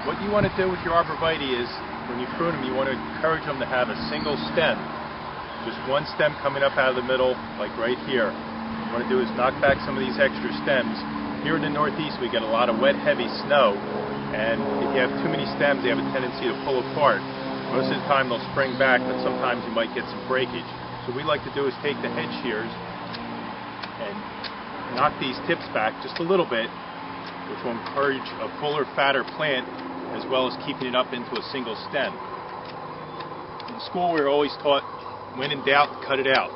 What you want to do with your Arborvitae is, when you prune them, you want to encourage them to have a single stem. Just one stem coming up out of the middle, like right here. What you want to do is knock back some of these extra stems. Here in the Northeast we get a lot of wet, heavy snow, and if you have too many stems they have a tendency to pull apart. Most of the time they'll spring back, but sometimes you might get some breakage. So what we like to do is take the head shears and knock these tips back just a little bit, which will encourage a fuller, fatter plant, as well as keeping it up into a single stem. In school we were always taught, when in doubt, cut it out.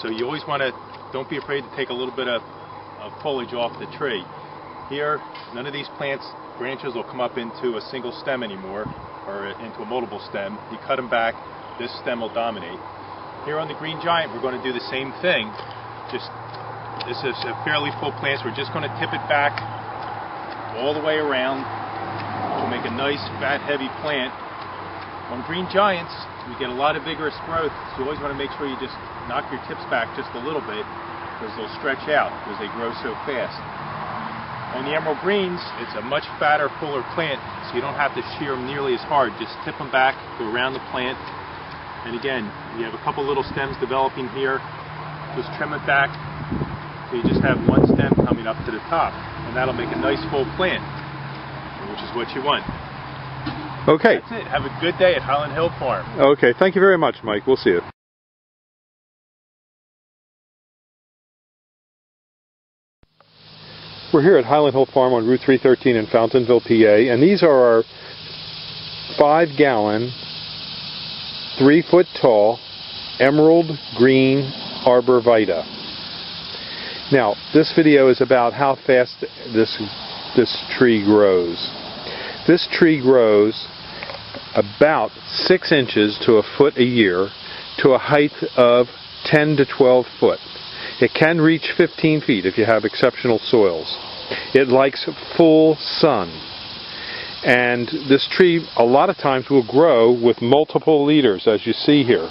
So you always want to, don't be afraid to take a little bit of foliage off the tree. Here, none of these plants, branches will come up into a single stem anymore, or into a multiple stem. You cut them back, this stem will dominate. Here on the green giant we're going to do the same thing. Just, this is a fairly full plant, so we're just going to tip it back all the way around, which will make a nice, fat, heavy plant. On green giants, we get a lot of vigorous growth, so you always want to make sure you just knock your tips back just a little bit, because they'll stretch out because they grow so fast. On the emerald greens, it's a much fatter, fuller plant, so you don't have to shear them nearly as hard. Just tip them back, go around the plant, and again, you have a couple little stems developing here. Just trim it back, so you just have one stem coming up to the top, and that'll make a nice full plant, which is what you want. Okay. That's it. Have a good day at Highland Hill Farm. Okay, thank you very much, Mike. We'll see you. We're here at Highland Hill Farm on Route 313 in Fountainville, PA, and these are our 5-gallon, 3-foot-tall, emerald green Arborvitae. Now, this video is about how fast this tree grows. This tree grows about 6 inches to a foot a year to a height of 10 to 12 foot. It can reach 15 feet if you have exceptional soils. It likes full sun. And this tree a lot of times will grow with multiple leaders, as you see here.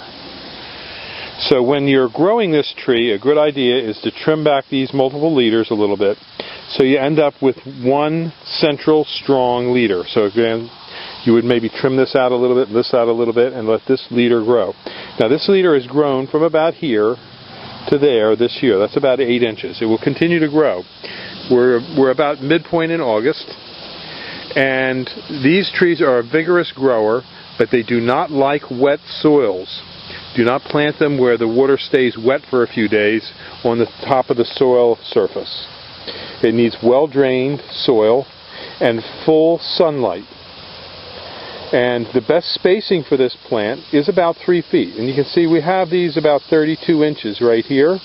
So when you're growing this tree, a good idea is to trim back these multiple leaders a little bit, so you end up with one central strong leader. So again, you would maybe trim this out a little bit, this out a little bit, and let this leader grow. Now this leader has grown from about here to there this year. That's about 8 inches. It will continue to grow. We're about midpoint in August, and these trees are a vigorous grower, but they do not like wet soils. Do not plant them where the water stays wet for a few days on the top of the soil surface. It needs well-drained soil and full sunlight. And the best spacing for this plant is about 3 feet. And you can see we have these about 32 inches right here.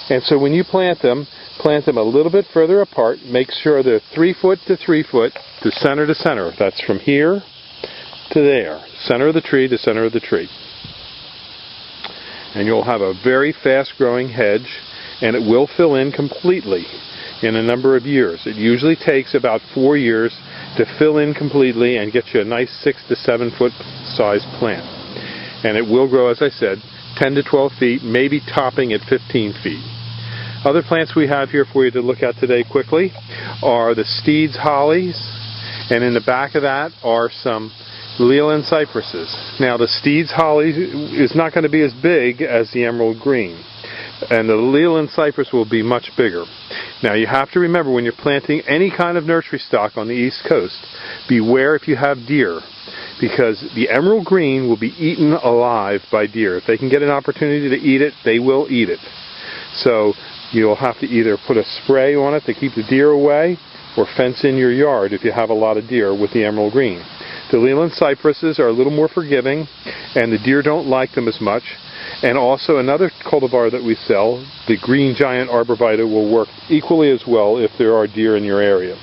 And so when you plant them a little bit further apart. Make sure they're 3 foot to 3 foot to center. That's from here to there. Center of the tree to center of the tree. And you'll have a very fast-growing hedge, and it will fill in completely in a number of years. It usually takes about 4 years to fill in completely and get you a nice 6 to 7 foot size plant. And it will grow, as I said, 10 to 12 feet, maybe topping at 15 feet. Other plants we have here for you to look at today quickly are the Steed's hollies, and in the back of that are some Leland cypresses. Now the Steed's holly is not going to be as big as the emerald green, and the Leland cypress will be much bigger. Now you have to remember, when you're planting any kind of nursery stock on the East Coast, beware if you have deer, because the emerald green will be eaten alive by deer. If they can get an opportunity to eat it, they will eat it. So you'll have to either put a spray on it to keep the deer away, or fence in your yard if you have a lot of deer with the emerald green. The Leland cypresses are a little more forgiving, and the deer don't like them as much. And also another cultivar that we sell, the green giant Arborvitae, will work equally as well if there are deer in your area.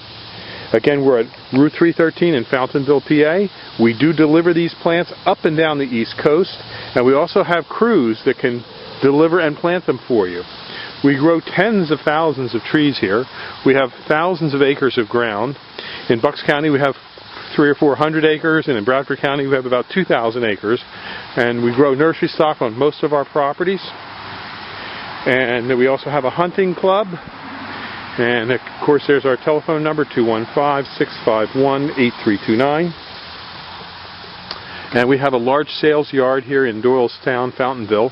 Again, we're at Route 313 in Fountainville, PA. We do deliver these plants up and down the East Coast, and we also have crews that can deliver and plant them for you. We grow tens of thousands of trees here. We have thousands of acres of ground. In Bucks County we have 300 or 400 acres, and in Bradford County we have about 2,000 acres. And we grow nursery stock on most of our properties. And we also have a hunting club. And of course there's our telephone number, 215-651-8329. And we have a large sales yard here in Doylestown, Fountainville,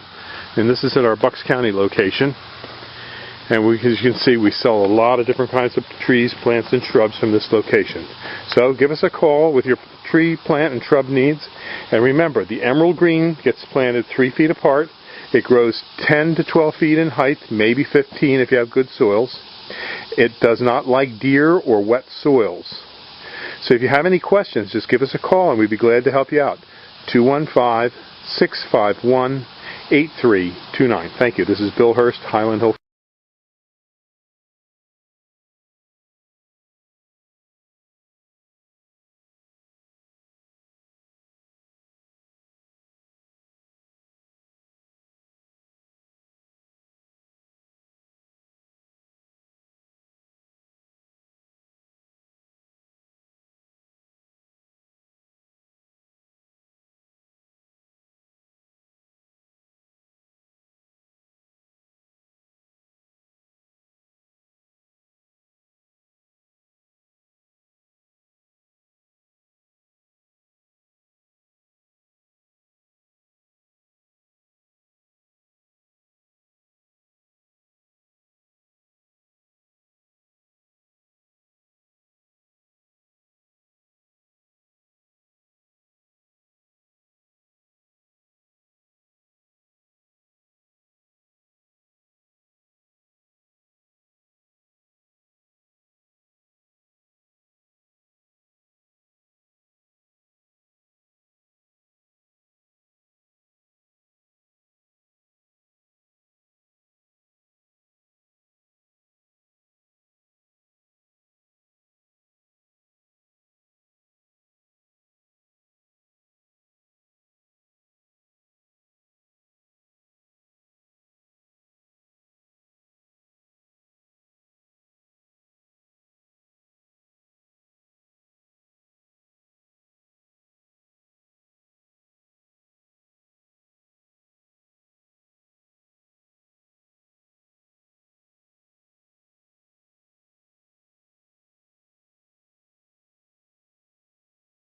and this is at our Bucks County location. And as you can see, we sell a lot of different kinds of trees, plants, and shrubs from this location. So give us a call with your tree, plant, and shrub needs. And remember, the emerald green gets planted 3 feet apart. It grows 10 to 12 feet in height, maybe 15 if you have good soils. It does not like deer or wet soils. So if you have any questions, just give us a call and we'd be glad to help you out. 215-651-8329. Thank you. This is Bill Hurst, Highland Hill.